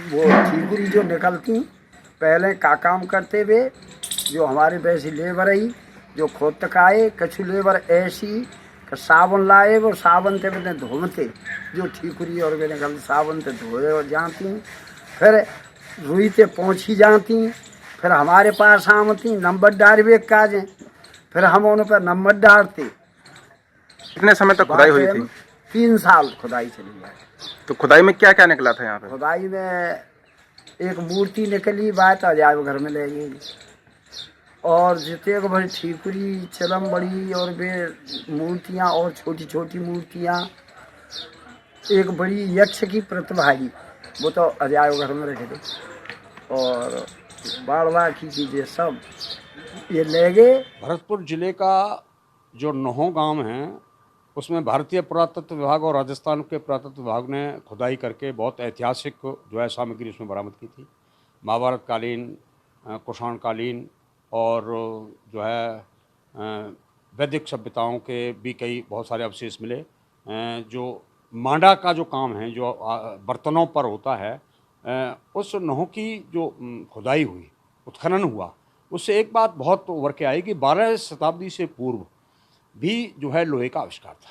वो ठीकुरी जो निकलती, पहले का काम करते वे जो हमारे वैसी लेबर आई जो खोद तक आए, कछु लेबर ऐसी साबुन लाए, वो साबुन से वे धोते जो ठीकुरी और वे निकलती साबुन से धोए और जाती, फिर रुई से पहुँची जाती, फिर हमारे पास आमती नंबर डालवे काजें, फिर हम उन पर नंबर डालते। कितने समय तक खुदाई हुई थी? 3 साल खुदाई चली है। तो खुदाई में क्या क्या निकला था यहाँ पे? खुदाई में एक मूर्ति निकली, बात अजायब घर में ले गई, और जितने को बड़ी ठीकुरी चलम बड़ी और वे मूर्तियाँ और छोटी छोटी मूर्तियाँ, एक बड़ी यक्ष की प्रतिभा आई, वो तो अजायब घर में रखे थे, और बाड़वा की चीजें सब ये ले गए। भरतपुर जिले का जो नौहों गांव है उसमें भारतीय पुरातत्व विभाग और राजस्थान के पुरातत्व विभाग ने खुदाई करके बहुत ऐतिहासिक जो है सामग्री उसमें बरामद की थी। महाभारत कालीन, कुषाण कालीन और जो है वैदिक सभ्यताओं के भी कई बहुत सारे अवशेष मिले। जो मांडा का जो काम है जो बर्तनों पर होता है, उस नौहों की जो खुदाई हुई, उत्खनन हुआ, उससे एक बात बहुत उभर के आई कि 12 शताब्दी से पूर्व भी जो है लोहे का आविष्कार था।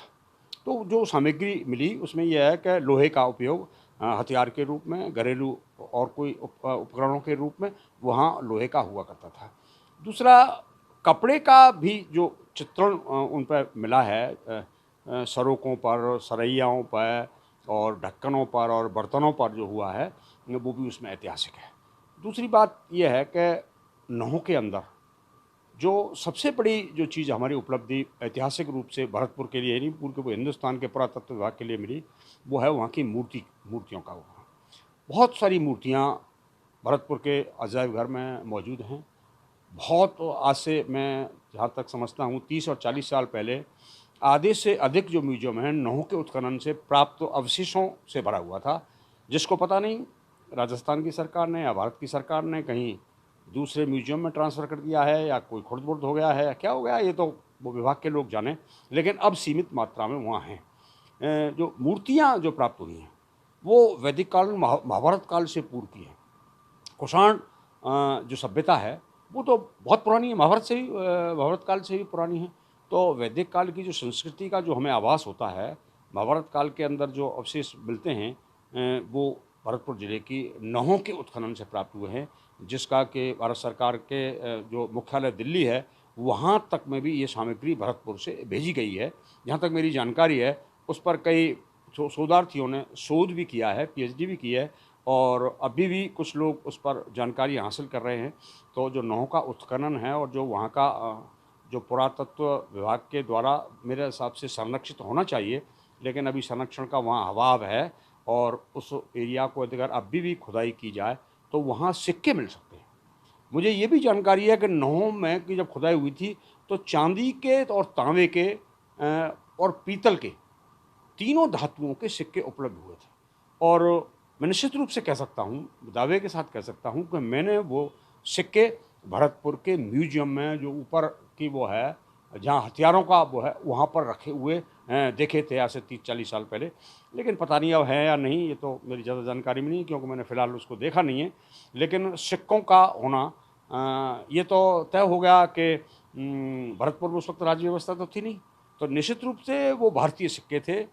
तो जो सामग्री मिली उसमें यह है कि लोहे का उपयोग हथियार के रूप में, घरेलू और कोई उपकरणों के रूप में वहाँ लोहे का हुआ करता था। दूसरा, कपड़े का भी जो चित्रण उन पर मिला है, सरोकों पर, सरैयाओं पर और ढक्कनों पर और बर्तनों पर जो हुआ है वो भी उसमें ऐतिहासिक है। दूसरी बात यह है कि नौहों के अंदर जो सबसे बड़ी जो चीज़ हमारी उपलब्धि ऐतिहासिक रूप से भरतपुर के लिए नहीं पूरे वो हिंदुस्तान के पुरातत्व विभाग के लिए मिली, वो है वहाँ की मूर्तियों का। वहाँ बहुत सारी मूर्तियाँ भरतपुर के अजायब घर में मौजूद हैं। बहुत आज से मैं जहाँ तक समझता हूँ 30 और 40 साल पहले आधे से अधिक जो म्यूजियम है नौहों के उत्खनन से प्राप्त अवशेषों से भरा हुआ था, जिसको पता नहीं राजस्थान की सरकार ने या भारत की सरकार ने कहीं दूसरे म्यूजियम में ट्रांसफ़र कर दिया है या कोई खुर्द-बुर्द हो गया है या क्या हो गया, ये तो वो विभाग के लोग जाने, लेकिन अब सीमित मात्रा में वहाँ हैं। जो मूर्तियाँ जो प्राप्त हुई हैं वो वैदिक काल, महाभारत काल से पूर्व की हैं। कुषाण जो सभ्यता है वो तो बहुत पुरानी है, महाभारत काल से भी पुरानी है। तो वैदिक काल की जो संस्कृति का जो हमें आभास होता है, महाभारत काल के अंदर जो अवशेष मिलते हैं वो भरतपुर जिले की नौहों के उत्खनन से प्राप्त हुए हैं, जिसका कि भारत सरकार के जो मुख्यालय दिल्ली है वहाँ तक में भी ये सामग्री भरतपुर से भेजी गई है। जहाँ तक मेरी जानकारी है उस पर कई शोधार्थियों ने शोध भी किया है, पीएचडी भी की है, और अभी भी कुछ लोग उस पर जानकारी हासिल कर रहे हैं। तो जो नौहों का उत्खनन है और जो वहाँ का जो पुरातत्व विभाग के द्वारा मेरे हिसाब से संरक्षित होना चाहिए, लेकिन अभी संरक्षण का वहाँ अभाव है, और उस एरिया को अगर अभी भी खुदाई की जाए तो वहाँ सिक्के मिल सकते हैं। मुझे ये भी जानकारी है कि नौहों में की जब खुदाई हुई थी तो चांदी के और तांबे के और पीतल के तीनों धातुओं के सिक्के उपलब्ध हुए थे। और मैं निश्चित रूप से कह सकता हूँ, दावे के साथ कह सकता हूँ कि मैंने वो सिक्के भरतपुर के म्यूजियम में जो ऊपर की वो है जहाँ हथियारों का वो है वहाँ पर रखे हुए देखे थे आज से 30-40 साल पहले, लेकिन पता नहीं अब है या नहीं, ये तो मेरी ज़्यादा जानकारी में नहीं क्योंकि मैंने फ़िलहाल उसको देखा नहीं है। लेकिन सिक्कों का होना ये तो तय हो गया कि भरतपुर में उस वक्त राज्य व्यवस्था तो थी नहीं, तो निश्चित रूप से वो भारतीय सिक्के थे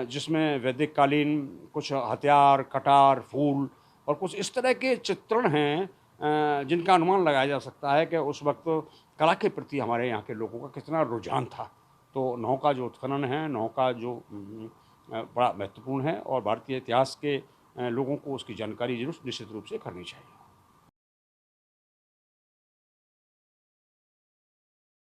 जिसमें वैदिक कालीन कुछ हथियार, कटार, फूल और कुछ इस तरह के चित्रण हैं जिनका अनुमान लगाया जा सकता है कि उस वक्त कला के प्रति हमारे यहाँ के लोगों का कितना रुझान था। तो नौहों का जो उत्खनन है, नौहों का जो बड़ा महत्वपूर्ण है और भारतीय इतिहास के लोगों को उसकी जानकारी जरूर निश्चित रूप से करनी चाहिए।